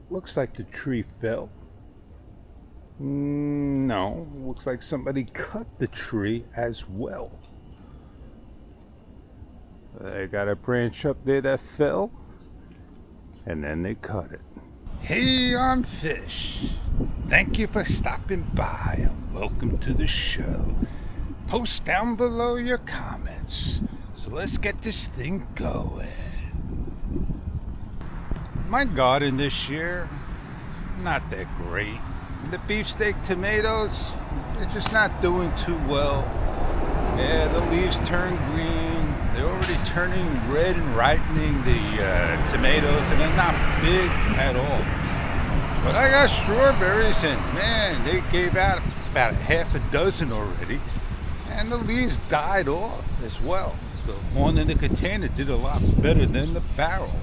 Looks like the tree fell. No, looks like somebody cut the tree as well. They got a branch up there that fell, and then they cut it. Hey, I'm Fish. Thank you for stopping by and welcome to the show. Post down below your comments. So let's get this thing going. My garden this year, not that great. The beefsteak tomatoes, they're just not doing too well. Yeah, the leaves turn green. They're already turning red and ripening the tomatoes, and they're not big at all. But I got strawberries, and man, they gave out about half a dozen already. And the leaves died off as well. The one in the container did a lot better than the barrel.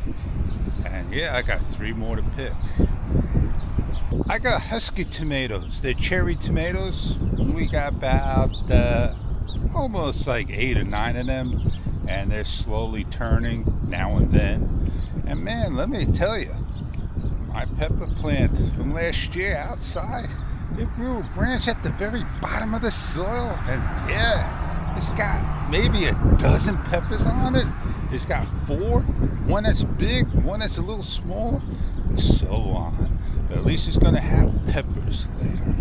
And yeah, I got 3 more to pick. I got husky tomatoes. They're cherry tomatoes. We got about almost like 8 or 9 of them, and they're slowly turning now and then. And man, let me tell you, my pepper plant from last year outside, it grew a branch at the very bottom of the soil, and yeah, it's got maybe a dozen peppers on it. It's got 4, one that's big, one that's a little smaller, and so on. But at least it's going to have peppers later.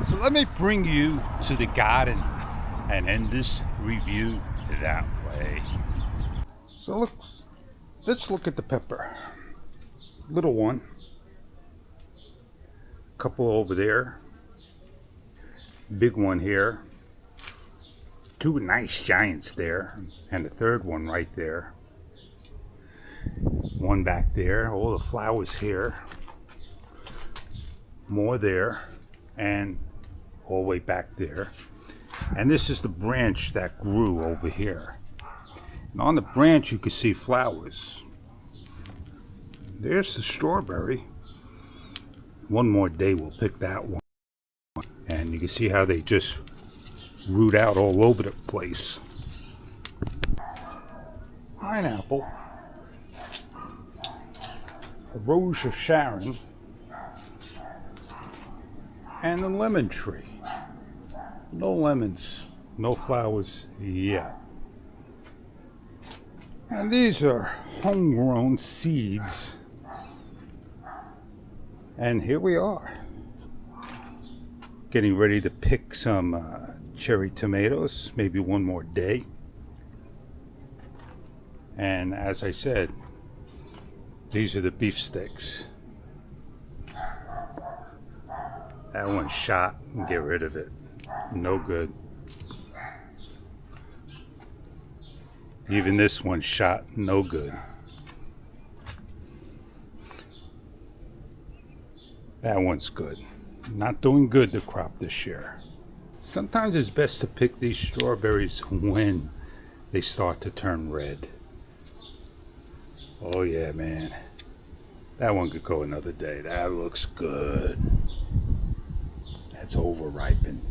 So let me bring you to the garden and end this review that way. So let's look at the pepper. Little one. Couple over there. Big one here. 2 nice giants there, and the third one right there. One back there. All the flowers here. More there, and all the way back there. And this is the branch that grew over here. And on the branch you can see flowers. There's the strawberry. One more day we'll pick that one. And you can see how they just root out all over the place. Pineapple. A rose of Sharon. And the lemon tree. No lemons, no flowers yet. And these are homegrown seeds. And here we are, getting ready to pick some cherry tomatoes, maybe one more day. And as I said, these are the beefsteaks. That one's shot, and get rid of it. No good. Even this one's shot, no good. That one's good. Not doing good, the crop this year. Sometimes it's best to pick these strawberries when they start to turn red. Oh yeah, man. That one could go another day. That looks good. That's over ripened.